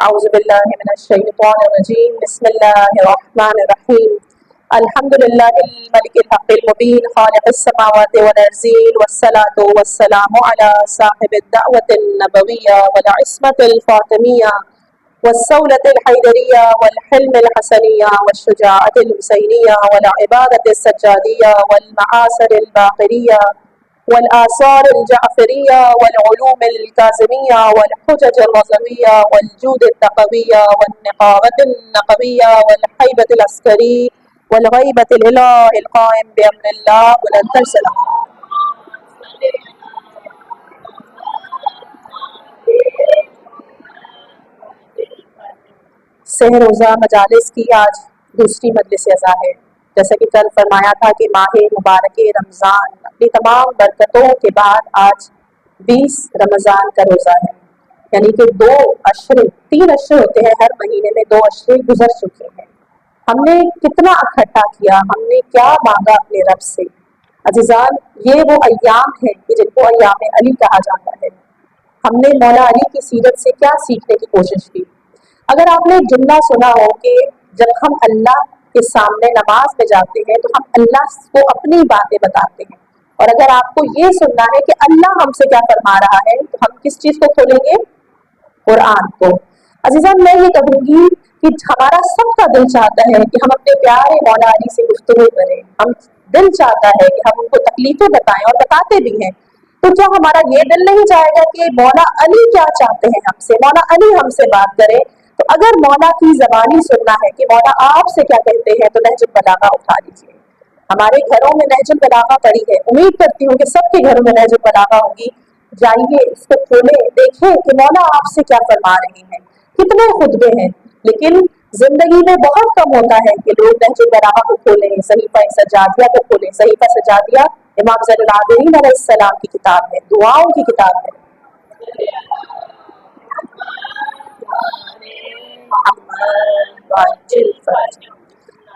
أعوذ بالله من الشيطان الرجيم بسم الله الرحمن الرحيم الحمد لله الملك الحق المبين خالق السماوات والأرضين والصلاة والسلام على صاحب الدعوة النبوية والعصمة الفاطمية والصولة الحيدرية والحلم الحسنية والشجاعة الحسينية والعبادة السجادية والمعاصر الباقرية والآثار الجعفرية والعلوم الكاظمية والحجج الرضوية والجود التقوية والنقابة النقوية والحيبة العسكري والغيبة الإله القائم بأمر الله ولن ترسل. سہ روزہ مجالس کی آج دوسری مجلس اعزا ہے۔ جیسا کہ کل فرمایا تھا کہ ماہ مبارک رمضان اپنی تمام برکتوں کے بعد آج 20 رمضان کا روزہ ہے، یعنی کہ 3 اشرے ہوتے ہیں ہر مہینے میں، 2 اشرے گزر چکے ہیں۔ ہم نے کتنا اکٹھا کیا، ہم نے کیا مانگا اپنے رب سے۔ عزیزان، یہ وہ ایام ہیں کہ جن کو ایام علی کہا جاتا ہے۔ ہم نے مولا علی کی سیرت سے کیا سیکھنے کی کوشش کی؟ اگر آپ نے جملہ سنا ہو کہ جب ہم اللہ کے سامنے نماز میں جاتے ہیں تو ہم اللہ کو اپنی باتیں بتاتے ہیں، اور اگر آپ کو یہ سننا ہے کہ اللہ ہم سے کیا فرما رہا ہے تو ہم کس چیز کو کھولیں گے؟ قرآن کو۔ عزیزان، میں یہ کہوں گی کہ ہمارا سب کا دل چاہتا ہے کہ ہم اپنے پیارے مولا علی سے گفتگو کریں، ہم دل چاہتا ہے کہ ہم ان کو تکلیفیں بتائیں اور بتاتے بھی ہیں، تو کیا ہمارا یہ دل نہیں چاہے گا کہ مولا علی کیا چاہتے ہیں ہم سے، مولا علی ہم سے بات کرے؟ تو اگر مولا کی زبانی سننا ہے کہ مولا آپ سے کیا کہتے ہیں تو نہج البلاغہ اٹھا لیجیے۔ ہمارے گھروں میں نہج البلاغہ پڑی ہے، امید کرتی ہوں کہ سب کے گھروں میں نہج البلاغہ ہوگی۔ جائیے اس کو کھولیں، دیکھیں کہ مولا آپ سے کیا فرما رہے ہیں۔ کتنے خطبے ہیں، لیکن زندگی میں بہت کم ہوتا ہے کہ لوگ نہج البلاغہ کو کھولیں، صحیفہ سجادیہ کو کھولیں۔ صحیفہ سجادیہ امام زین العابدین علیہ السلام کی کتاب ہے، دعاؤں کی کتاب ہے۔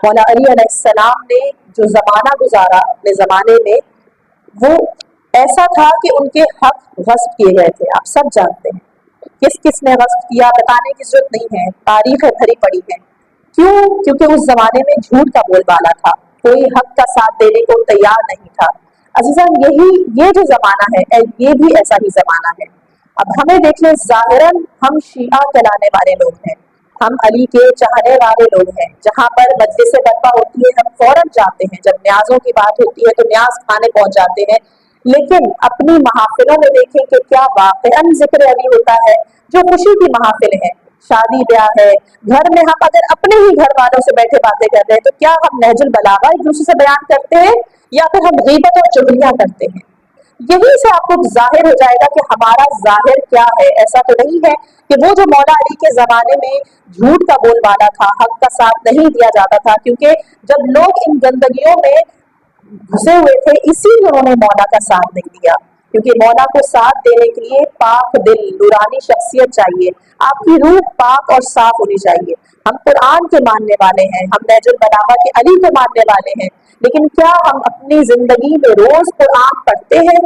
مولا علی علیہ السلام نے جو زمانہ گزارا اپنے زمانے میں، وہ ایسا تھا کہ ان کے حق غصب کیے گئے تھے۔ آپ سب جانتے ہیں کس کس نے غصب کیا، بتانے کی ضرورت نہیں ہے، تاریخیں بھری پڑی ہیں۔ کیوں؟ کیونکہ اس زمانے میں جھوٹ کا بول بالا تھا، کوئی حق کا ساتھ دینے کو تیار نہیں تھا۔ عزیزان، یہ جو زمانہ ہے یہ بھی ایسا ہی زمانہ ہے۔ اب ہمیں دیکھ لیں، ظاہراً ہم شیعہ کہلانے والے لوگ ہیں، ہم علی کے چاہنے والے لوگ ہیں۔ جہاں پر مجلس برپا ہوتی ہے ہم فوراً جاتے ہیں، جب نیازوں کی بات ہوتی ہے تو نیاز کھانے پہنچ جاتے ہیں، لیکن اپنی محافلوں میں دیکھیں کہ کیا واقعاً ذکر علی ہوتا ہے؟ جو خوشی کی محافل ہے، شادی بیاہ ہے، گھر میں ہم اگر اپنے ہی گھر والوں سے بیٹھے باتیں کر رہے ہیں تو کیا ہم نہج البلاغہ ایک دوسرے سے بیان کرتے ہیں یا پھر ہم غیبت اور چغلیاں کرتے ہیں؟ یہی سے آپ کو ظاہر ہو جائے گا کہ ہمارا ظاہر کیا ہے۔ ایسا تو نہیں ہے کہ وہ جو مولا علی کے زمانے میں جھوٹ کا بول بالا تھا، حق کا ساتھ نہیں دیا جاتا تھا، کیونکہ جب لوگ ان گندگیوں میں گھسے ہوئے تھے اسی لیے انہوں نے مولا کا ساتھ نہیں دیا، کیونکہ مولا کو ساتھ دینے کے لیے پاک دل، نورانی شخصیت چاہیے، آپ کی روح پاک اور صاف ہونی چاہیے۔ ہم قرآن کے ماننے والے ہیں، ہم نہج البلاغہ کے علی کے ماننے والے ہیں، لیکن کیا ہم اپنی زندگی میں روز قرآن پڑھتے ہیں؟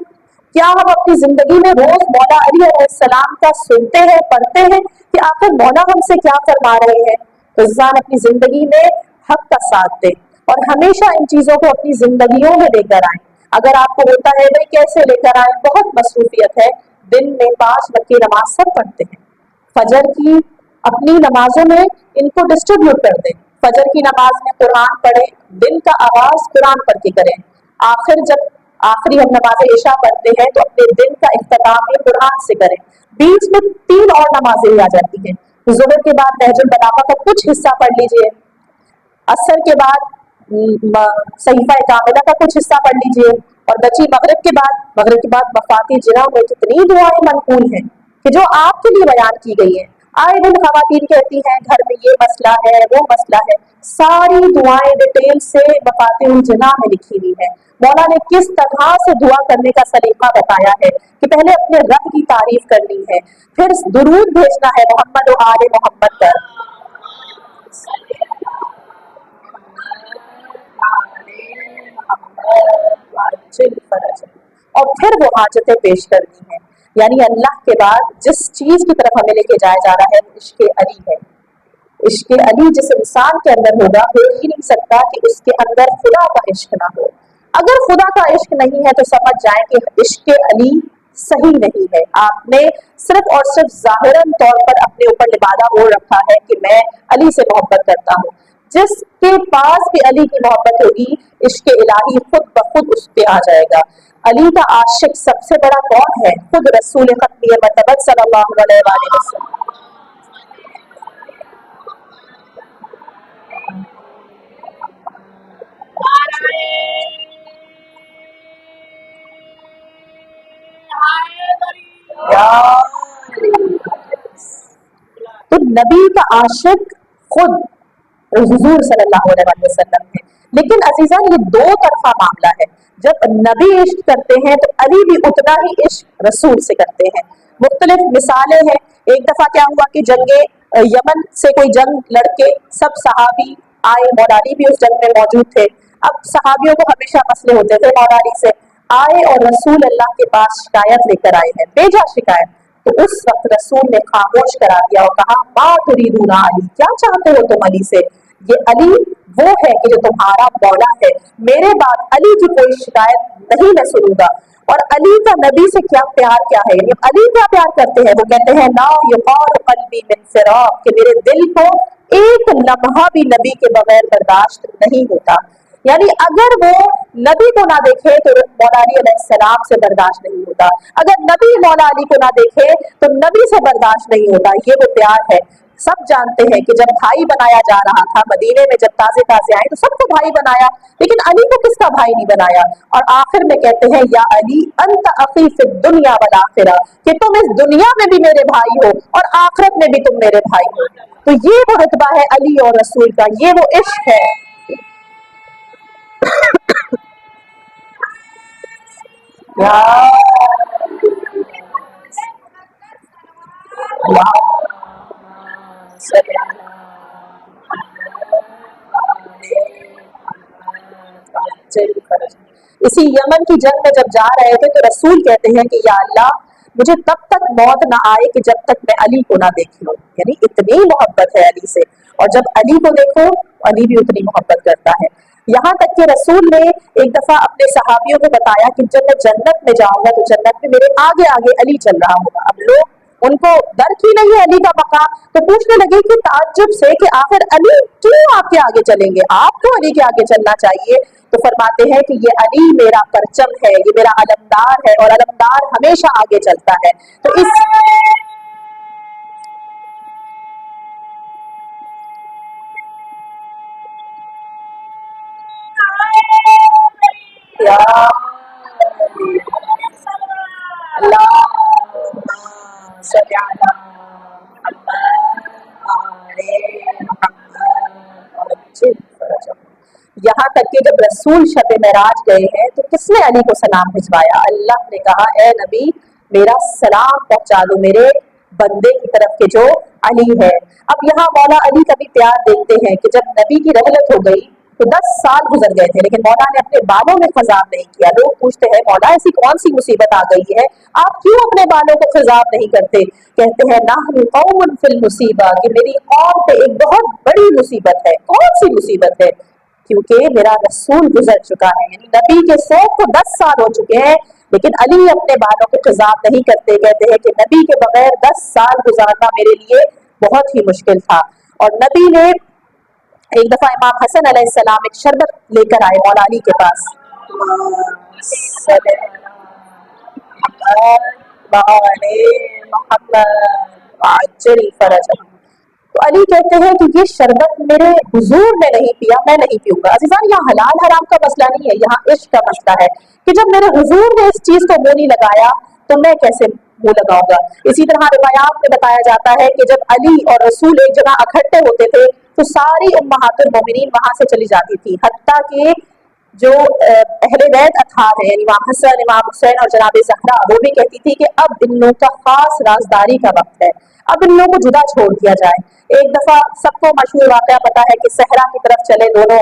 کیا ہم اپنی زندگی میں روز مولا علی علیہ السلام کا سنتے ہیں، پڑھتے ہیں کہ آخر مولا ہم سے کیا فرما رہے ہیں؟ تو انسان اپنی زندگی میں حق کا ساتھ دے اور ہمیشہ ان چیزوں کو اپنی زندگیوں میں لے کر آئیں۔ اگر آپ کو ہوتا ہے بھائی کیسے لے کر آئیں، بہت مصروفیت ہے، دن میں 5 وقت کی نماز سب پڑھتے ہیں، فجر کی اپنی نمازوں میں ان کو ڈسٹریبیوٹ کر دیں، فجر کی نماز میں قرآن پڑھیں، دن کا آغاز قرآن پڑھ کے کریں، جب آخری ہم نماز عشاء پڑھتے ہیں تو اپنے دن کا اختتام بھی قرآن سے کریں۔ بیچ میں 3 اور نمازیں آ جاتی ہیں، ظہر کے بعد نہج البلاغہ کا کچھ حصہ پڑھ لیجئے، عصر کے بعد صحیفہ کاملہ کا کچھ حصہ پڑھ لیجئے، اور بچی مغرب کے بعد مفاتیح جناح میں کتنی دعائیں منقول ہیں کہ جو آپ کے لیے بیان کی گئی ہیں۔ آئے دن خواتین کہتی ہیں گھر میں یہ مسئلہ ہے، وہ مسئلہ ہے، ساری دعائیں ڈیٹیل سے مفاتیح جناح میں لکھی ہوئی ہے۔ مولا نے کس طرح سے دعا کرنے کا سلیقہ بتایا ہے کہ پہلے اپنے رب کی تعریف کرنی ہے، پھر درود بھیجنا ہے محمد و آل محمد پر، اور پھر وہ حاجتیں پیش کرنی ہیں۔ یعنی اللہ کے بعد جس چیز کی طرف ہمیں لے کے جایا جا رہا ہے وہ عشق علی ہے. عشق علی جس انسان کے اندر ہوگا ہو ہی نہیں سکتا کہ اس کے اندر خدا کا عشق نہ ہو. اگر خدا کا عشق نہیں ہے تو سمجھ جائیں کہ عشق علی صحیح نہیں ہے. آپ نے صرف اور صرف ظاہراً طور پر اپنے اوپر لبادہ اوڑھ رکھا ہے کہ میں علی سے محبت کرتا ہوں. جس کے پاس بھی علی کی محبت ہوگی عشق الہی خود بخود اس پہ آ جائے گا. علی کا عاشق سب سے بڑا کون ہے؟ خود رسول ختمی مرتبت صلی اللہ علیہ وآلہ وسلم. تو نبی کا عاشق خود حضور صلی اللہ علیہ وسلم ہے. لیکن عزیزان یہ دو طرفہ معاملہ ہے. جب نبی عشق کرتے ہیں تو علی بھی اتنا ہی عشق رسول سے کرتے ہیں. مختلف مثالیں ہیں. ایک دفعہ کیا ہوا کہ جنگ یمن سے کوئی جنگ لڑکے سب صحابی آئے. مولا علی بھی اس جنگ میں موجود تھے. اب صحابیوں کو ہمیشہ مسئلے ہوتے تھے. مولا علی سے آئے اور رسول اللہ کے پاس شکایت لے کر آئے ہیں, بھیجا شکایت. تو اس وقت رسول نے خاموش کرا دیا اور کہا ما تریدون علی, کیا چاہتے ہو تم علی سے؟ یہ علی وہ ہے کہ جو تمہارا مولا ہے. میرے بعد علی کی کوئی شکایت نہیں میں سنوں گا. اور علی کا نبی سے کیا پیار کیا ہے, یعنی علی کیا پیار کرتے ہیں. وہ کہتے ہیں لا یقال قلبی من فراق, کہ میرے دل کو ایک لمحہ بھی نبی کے بغیر برداشت نہیں ہوتا. یعنی اگر وہ نبی کو نہ دیکھے تو مولا علی علیہ السلام سے برداشت نہیں ہوتا. اگر نبی مولا علی کو نہ دیکھے تو نبی سے برداشت نہیں ہوتا. یہ وہ پیار ہے. سب جانتے ہیں کہ جب بھائی بنایا جا رہا تھا مدینے میں, جب تازے تازے آئے تو سب کو بھائی بنایا, لیکن علی کو کس کا بھائی نہیں بنایا. اور آخر میں کہتے ہیں یا علی انت اخی فی الدنیا والآخرہ, کہ تم اس دنیا میں بھی میرے بھائی ہو اور آخرت میں بھی تم میرے بھائی ہو. تو یہ وہ رتبہ ہے علی اور رسول کا, یہ وہ عشق ہے. اسی یمن کی جنگ میں جب جا رہے تھے تو رسول کہتے ہیں کہ یا اللہ مجھے تب تک موت نہ آئے کہ جب تک میں علی کو نہ دیکھ لوں. یعنی اتنی محبت ہے علی سے, اور جب علی کو دیکھو علی بھی اتنی محبت کرتا ہے. یہاں تک کہ رسول نے ایک دفعہ اپنے صحابیوں کو بتایا کہ جب میں جنت میں جاؤں گا تو جنت میں میرے آگے آگے علی چل رہا ہوگا. اب لوگ ان کو درک ہی نہیں ہے علی کا مقام, تو پوچھنے لگے کہ تعجب سے کہ آخر علی کیوں آپ کے آگے چلیں گے, آپ کو علی کے آگے چلنا چاہیے. تو فرماتے ہیں کہ یہ علی میرا پرچم ہے, یہ میرا علمدار ہے, اور علمدار ہمیشہ آگے چلتا ہے. تو اس یہاں تک کہ جب رسول شب معراج گئے ہیں تو کس نے علی کو سلام بھجوایا؟ اللہ نے کہا اے نبی میرا سلام پہنچا دو میرے بندے کی طرف کے جو علی ہے. اب یہاں مولا علی کا بھی پیار دیکھتے ہیں کہ جب نبی کی رحلت ہو گئی تو 10 سال گزر گئے تھے, لیکن مولا نے اپنے بالوں میں خضاب نہیں کیا. لوگ پوچھتے ہیں مولا ایسی کون سی مصیبت آ گئی ہے, آپ کیوں اپنے بالوں کو خضاب نہیں کرتے؟ کہتے ہیں نحن قوم فی المصیبہ, کہ میری قوم پہ ایک بہت بڑی مصیبت ہے. کون سی مصیبت ہے؟ کیونکہ میرا رسول گزر چکا ہے. یعنی نبی کے سوگ کو 10 سال ہو چکے ہیں, لیکن علی اپنے بالوں کو خضاب نہیں کرتے. کہتے ہیں کہ نبی کے بغیر 10 سال گزارنا میرے لیے بہت ہی مشکل تھا. اور نبی نے ایک دفعہ امام حسن علیہ السلام ایک شربت لے کر آئے مولا علی کے پاس. تو علی کہتے ہیں کہ یہ شربت میرے حضور نے نہیں پیا, میں نہیں پیوں گا. عزیزان یہاں حلال حرام کا مسئلہ نہیں ہے, یہاں عشق کا مسئلہ ہے کہ جب میرے حضور نے اس چیز کو منہ نہیں لگایا تو میں کیسے منہ لگاؤں گا. اسی طرح روایات میں بتایا جاتا ہے کہ جب علی اور رسول ایک جگہ اکٹھے ہوتے تھے تو ساری امہات المومنین وہاں سے چلی جاتی تھی, حتیٰ کہ جو اہل بیت اطہار ہیں امام حسن امام حسین اور جناب زہرا, وہ بھی کہتی تھی کہ اب ان لوگوں کا خاص رازداری کا وقت ہے, اب ان لوگوں کو جدا چھوڑ دیا جائے. ایک دفعہ سب کو مشہور واقعہ پتا ہے کہ صحرا کی طرف چلے دونوں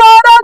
12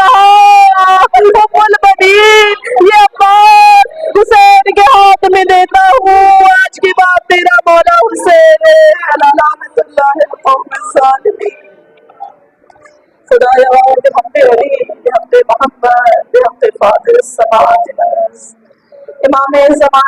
کہا ام البنین یہ عباس حسین کے ہاتھ میں دیتا ہوں، آج کی بات تیرا مولا حسین ہے، لعنت اللہ القوم الظالمین۔ خدایا بحق علی بحق محمد بحق فاطر السماوات والارض، امام زمان